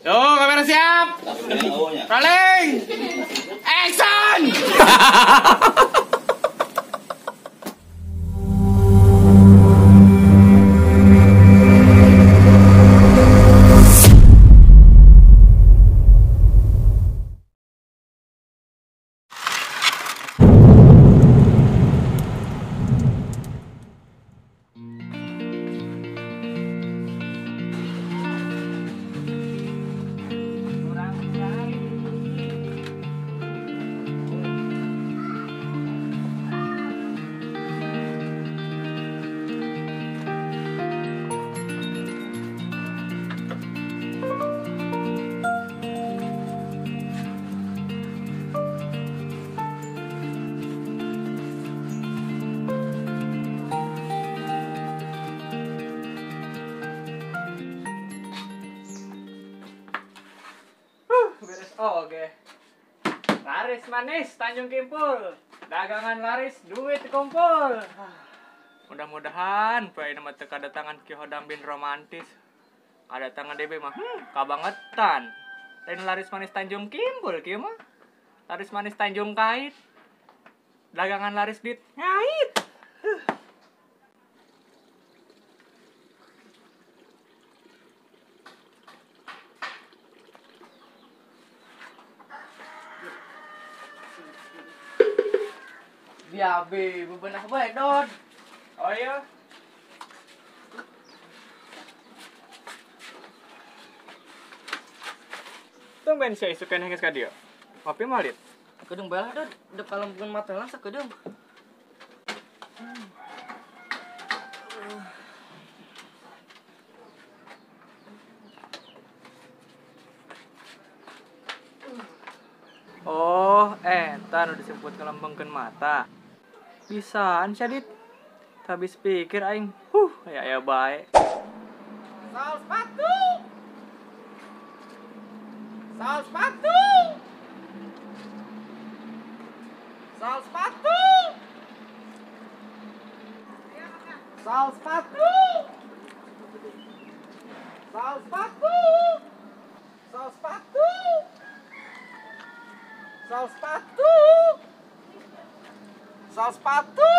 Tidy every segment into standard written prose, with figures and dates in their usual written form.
Tuh, kamera siap. Rolling. Action. Beres oke. Laris manis Tanjung Kimpul. Dagangan laris, duit kumpul. Mudah-mudahan bae nama teu kadatangan Ki Hodam bin romantis. Kadatangan DB mah kabangetan. Lain laris manis Tanjung Kimpul kieu mah. Laris manis Tanjung Kait. Dagangan laris dit ngait. Biabe, bebenah bae, Dod. Oh iya. Tumben saya isukan henges ka dieu. Ngopi malit. Kedung belah, Dod. Dep kalempungan mata lah sakedung. Oh, entar udah disebut ngelembengkeun mata. Bisaan Syadit. Habis pikir aing, ya bae. Sal sepatu. Sal sepatu. Sal sepatu. Sal sepatu. Sal sepatu. Sal sepatu. Sal sepatu. Sal sepatu.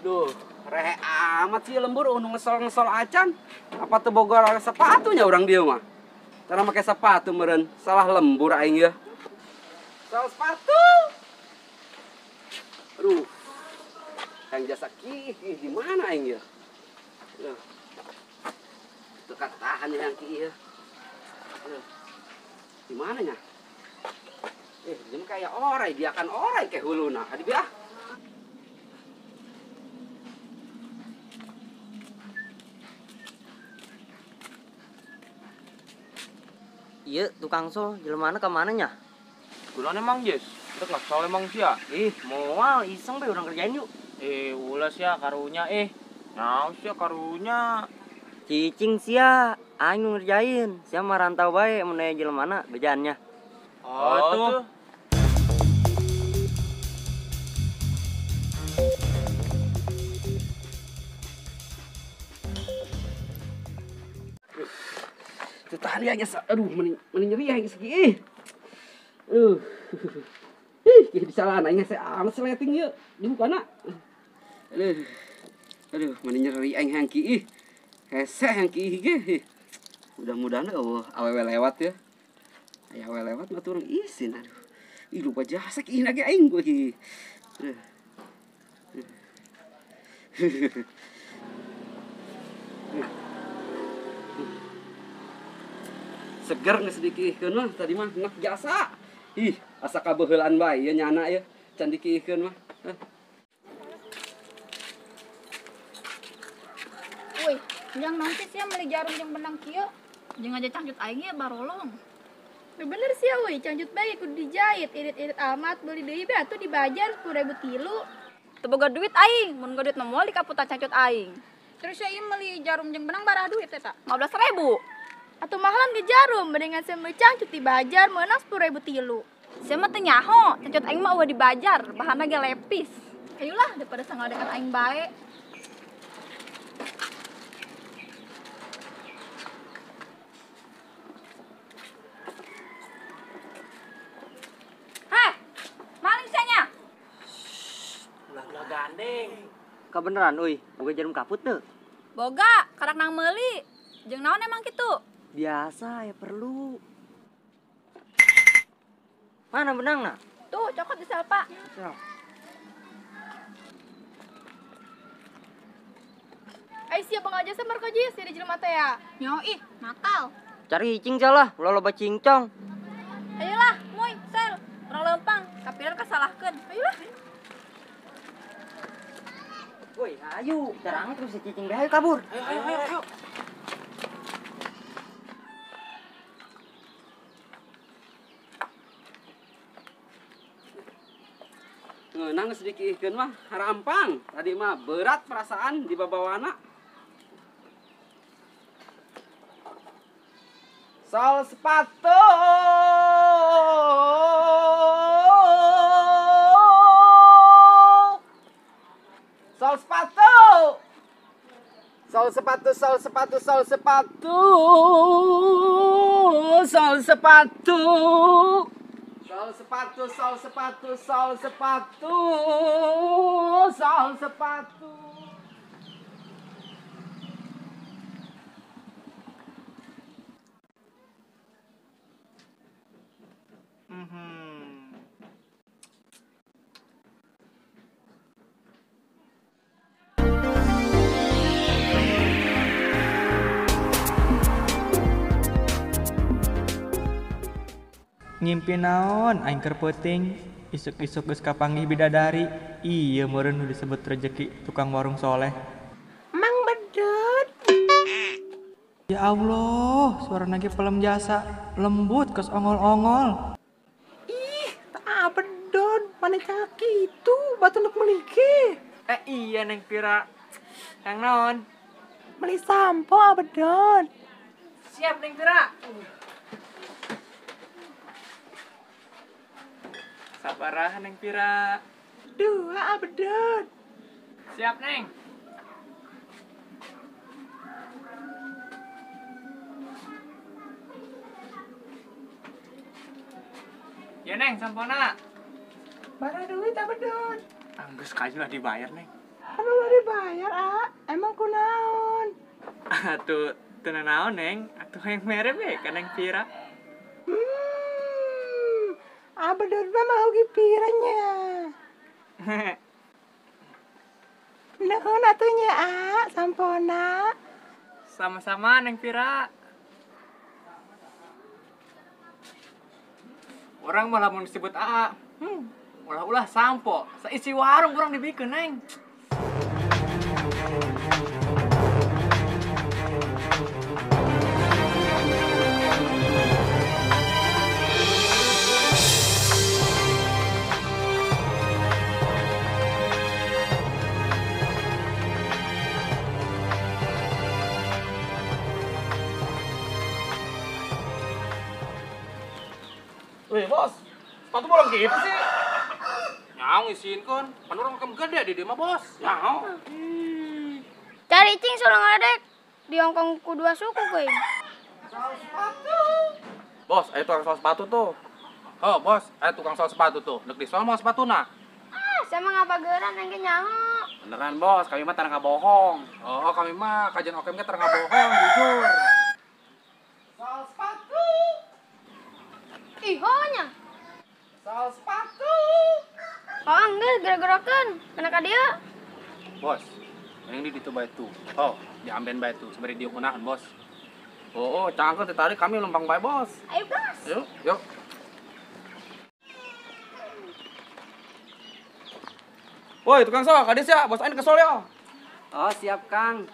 Duh, rehe amat sih lembur unu ngesol-ngesol acan. Apa teu boga sepatunya orang dia mah. Cara make sepatu meureun salah lembur aing ya. Sal sepatu. Aduh. Yang jasa ki di mana aing ya? Duh. Teu katahan yang ki ya. Duh. Di mananya? Jadi kayak orai, dia kan orai ke huluna. Adi biah. Iya, tukang sol, jelemana ke mananya? Kulan emang Yes, udah ngasal emang sia. Moal, iseng be orang kerjain yuk. Ulah sia karunya Naon sia karunya. Cicing sia, aing nu ngerjain. Sia mah rantau bae mun aya jelemana bejaannya. Oh tuh. Tahan ya guys, aduh mending nyeri ya guys ki. Di salana nya saya amat seleting ye di mukana. Aduh mending nyeri aing hang ki. Hese hang ki ge. Mudah-mudahan awewe lewat ya. Aya awewe lewat mah turun isin aduh. Ih lupa jasa ki lagi aing gua ki. Seger nggak sedikit mah tadi mah nggak jasa. Ih asa kabeuheulan bae ya nyana ya can dikikeun mah. Woi, yang nanti sih meuli jarum jeung benang kieu. Jeung aja cangcut aing ya barolong. Bener sih woi, cangcut bae kudu dijahit, irit-irit amat beli deui bae atuh dibajar 10.000 tilu. Teu boga duit aing, mun boga duit mah moal di kaputan cangcut aing. Terus saya meuli jarum jeung benang barah duit eta. 15.000. Atau mahalan ge jarum, mendingan saya meuli cangcut dibajar meunang 10.000 tilu. Sia mah teu nyaho, cangcut aing mah eueuh dibajar, bahanna ge lepis. Ayolah daripada sanggal dekat aing bae. beneran euy, boga jarum kaput teu? Boga, karak nang meuli. Jeung naon emang kitu? Biasa ya perlu. Mana benangna? Tuh, cokot di selpa. Ai sia bang aja samar ka jis di jelema teh ya. Nyo ih, Natal. Cari icing salah, ulah loba cincong. Ayolah, moy, sel. Orang lempang, kapiran kasalahkeun. Ayolah. Woi, ayo, terang terus si cicing deh, ayo kabur. Ayo. Ngeunang sedikit ikeun mah harampang. Tadi mah berat perasaan di babawana. Sol sepatu. Sol sepatu. Sol sepatu, sol sepatu, sol sepatu. Sol sepatu. Sol sepatu, sol sepatu, sol sepatu. Sol sepatu. Ngimpi naon aing keur peuting isuk-isuk geus kapanggih bidadari. Ieu meureun nu disebut rezeki tukang warung soleh. Mang Bedut. Ya Allah, suarana ge pelem jasa, lembut keus ongol-ongol. Ih, tak Bedut, mana kaki itu batu nuk meliki. Iya Neng Pira. Yang naon? Beli sampo Bedut. Siap Neng Pira. Sabaraha Neng Pira. Dua Bedut. Siap Neng. Ya Neng, sampona. Bara duit Bedut. Anggus kayaknya lah dibayar Neng. Anu lah dibayar emang kunaon? Atuh teu naon Neng, atuh yang mere we ka Neng Pira. Bedut mah mau gipiranya. Nuhun atunya sampona. Sama-sama Neng Pira. Orang malah mau disebut AA. Ulah-ulah sampo. Saisi warung kurang dibikeun Neng. Wih bos, sepatu bolong gitu sih. Nyaong isinkeun, pan urang kem gede di dieu mah bos. Nyaho. Cari cing sulang ngadek di Hongkong ku dua suku kuy. Bos, aya tukang sol sepatu tuh. Oh bos, aya tukang sol sepatu tuh. Dek di sol mah sepatuna. Sama ngapageran engke nyaho. Beneran bos, kami mah tarang bohong. Oh, kami mah kajian okem ge tarang bohong, jujur. Sol sepatu. Ihonya. Sol sepatu. Oh enggak gerak-gerakan. Kena ka dia. Bos, yang di ditu bae tuh. Oh, diamben bae tuh, sabari dieu kunahan bos. Oh, cangkeun teh tadi kami lempang bae bos. Ayo gas. Yuk. Woi, tukang sol, kades ya, bos aing kesol ya. Oh, siap Kang.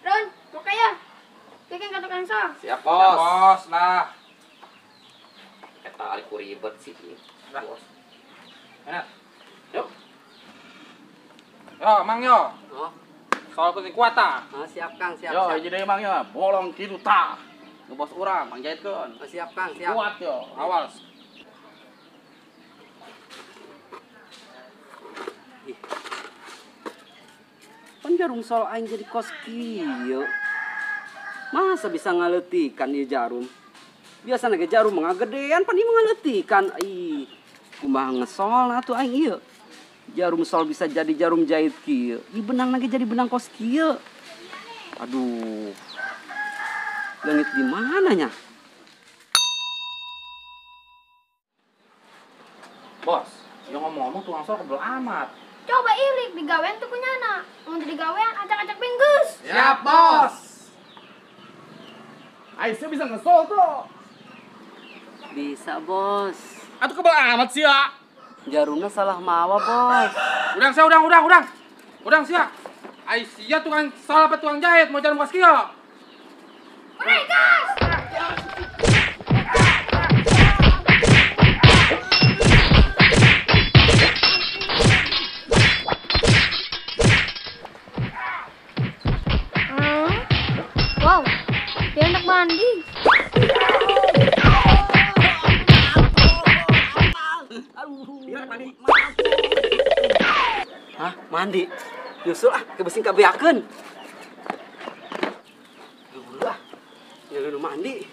Ron, buka ya. Bikin ka tukang sol. Siap Ya, bos lah. Eta ari ku ribet sih. Bos. Enak. Yuk. Yo, Mang yo. Oh, Soal penting kuat tah. Siap Kang, siap. yo hiji deui mang ya, bolong kitu tah. Nu bos urang mangjahitkeun. Siap Kang, siap. Kuat yo. Awal. Pan jarum sol aing jadi kos kieu. Masa bisa ngaleutikan ieu jarum? Biasa nage jarum mengagedean pan ieu mengaletikan. Ih, kumaha ngesol na tuh aing ieu. Jarum sol bisa jadi jarum jahit kieu. Ih benang nage jadi benang kos kieu. Aduh. Leungit di mana nya? Bos, yang ngomong-ngomong tukang sol kebel amat. Coba ilik digawean tuh kunyana. Mun teu digawean acak-acak pinggeus. Siap, Bos. Aisyah bisa ngesol tuh. Bisa, Bos. Atuh kebel amat sih ya. Jarumnya salah mawa, Bos. Udang sih, udang. Udang sih ya. Aisyah tukang sol apa tukang jahit mau jarum kos kieu. Udah, gas. Wow, dia anak mandi. Hah, mandi. Nyusul ah, kebesin kabeakeun. Buru ah. Ya lu mandi.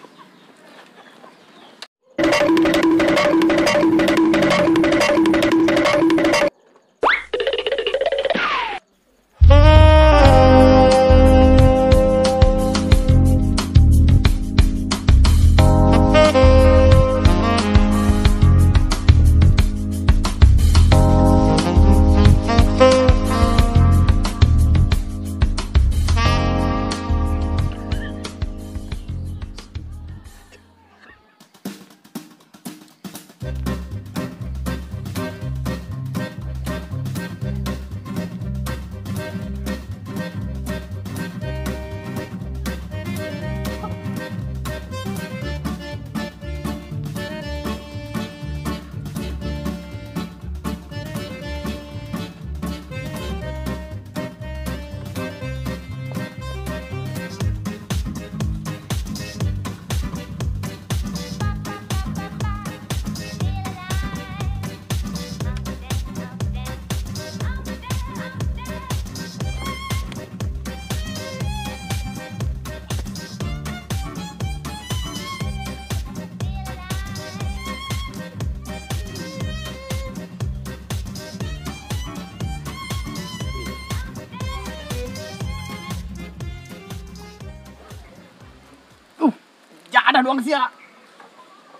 Ada doang sih ya.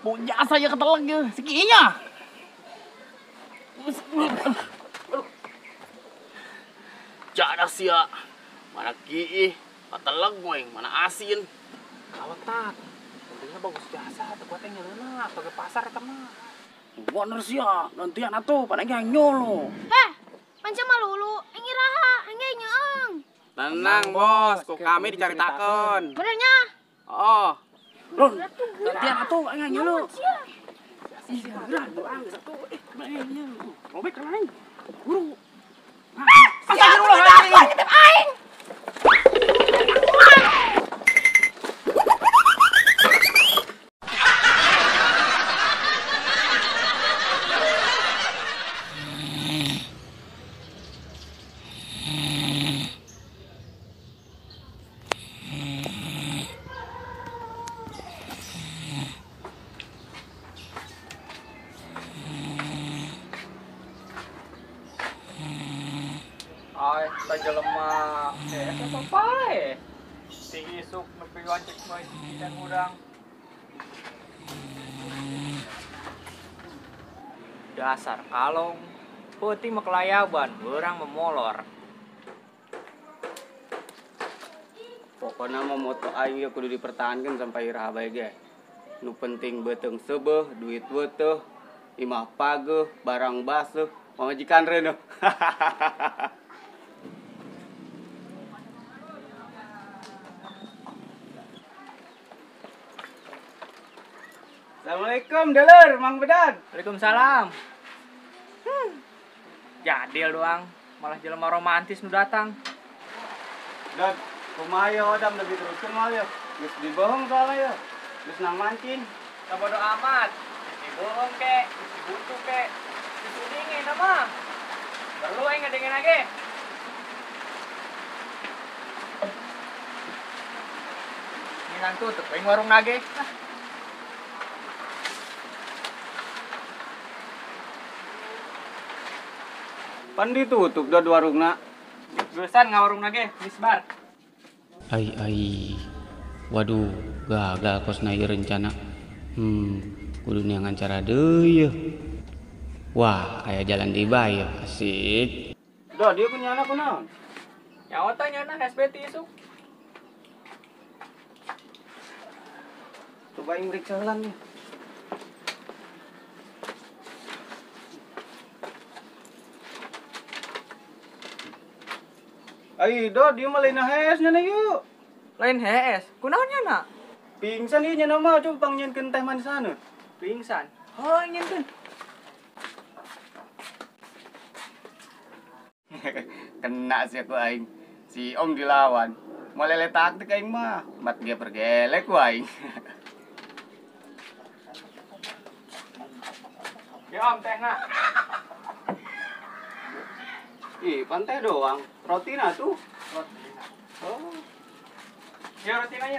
Punya saya keteleng ya, sekinya. Jangan sih ya. Mana kiih, keteleng moing, mana asin. Kawetat. Pentingnya bagus biasa, teu kuat teh nyeuleunak, ke pasar eta mah. Bener sih ya, gantian atuh, pada nyolo. Heh, panca malulu, engi raha, engi nyeung. Tenang, Bos, ku kami dicaritakeun. Benernya? Oh, Ron, gantian atuh, aing nyolo. Robek kan aing. Buru. Aing. Ay, ta jelema. Eta pae. Ting isuk nepi wancek mah dan urang. Dasar kalong. Peuting mah kelayaban, urang memolor. Pokoknya mah moto aing ya kudu dipertahankan sampai iraha bae ge. Nu penting beuteung seubeuh, duit weutuh, imah pageuh, barang baseuh, pamajikan reuneuh. Assalamualaikum, Dalur, Mang Bedan. Waalaikumsalam. Jadil doang, malah jelema romantis nu datang. Dan kumaha ya odam lebih teruskeun mah ya. Geus dibohong soalnya ya. Geus nang mancing. Tak bodo amat. Dibohong kek, dibutuh kek, disudingin mah. Perlu aing ngedengen lagi. Minang tutup aing warung nage. Pan ditutup dah warungna. Gerusan ngawarung lagi, misbar. Ai. Waduh, gagal kos naik rencana. Kudu neangan cara deui yeuh. Wah, kayak jalan di Bayu, asik. Dah dia punya anak kunaon? Nyawa tanya nah SBT isuk. Coba yang meriksa heula nih. Ayo, dia malah nahes nya yuk. Lain HS, kunaonnya nak? Pingsan ieu nya mah coba pangnyeunkeun teh manis sana. Pingsan. Oh, ingin. Kena sih aku aing. Si Om dilawan. Mau lele taktik aing mah. Mat dia pergelek ku aing. Ya Om, teh nak. Ih, pantai doang. Roti nah tuh. Oh. Ya roti aja.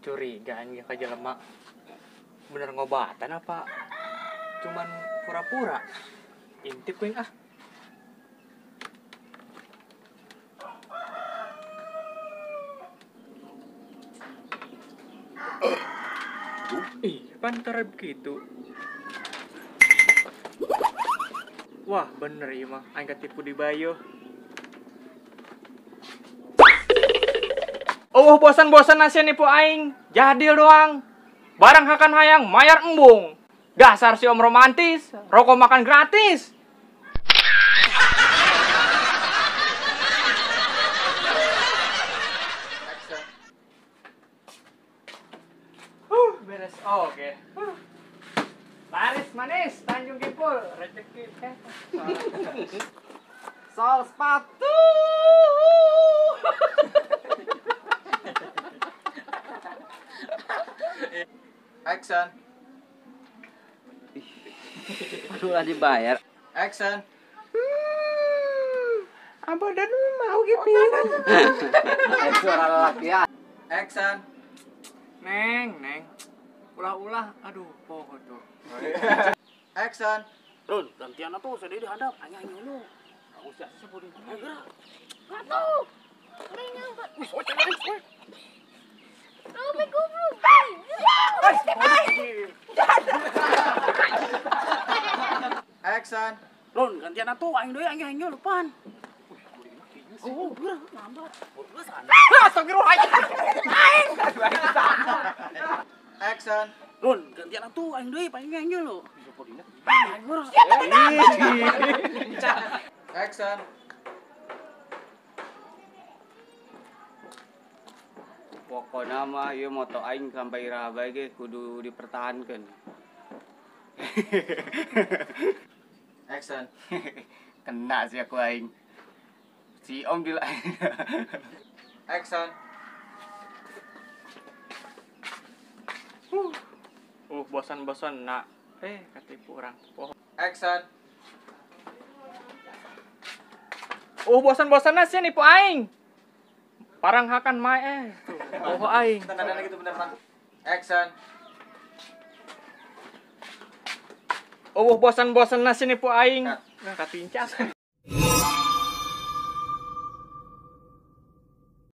Curigaan ya ka jelema. Bener ngobatan apa? Cuman pura-pura. Intip kuing ah. Ih, pantar begitu. Wah, bener ya mah. Aing ketipu di Bayu. Oh, bosan-bosan nasi nipu aing. Jadil doang. Barang akan hayang mayar embung. Dasar si Om romantis, rokok makan gratis. Beres. Oke. Laris manis, Tanjung Kimpul, rezeki. Sol sepatu. Action. Aduh lah dibayar. Action. Apa dan mau gitu? Suara lelaki ya. Action. Neng. Ulah-ulah, aduh, poho tuh. Action. Run, gantian tuh sedih dihadap. Anjing lu. Enggak usah sebutin. Ayo gerak. Action. Run, gantian tuh aing deui anjing lupan. Oh, gerak lambat. Action. Run, gantian tuh aing deui panjang lu. Action. Pokoknya mah ieu moto aing sampai iraha bae ge kudu dipertahankeun. Action. Kena sih aku aing. Si Om bila. Action. Bosan-bosan nak. Ketipu orang. Action. Bosan-bosan nasi nipu aing. Parang hakan mae tuh. Aing. Tanda gitu bener, Bang. Action. Bosan-bosan nasi nipu aing. Katincak.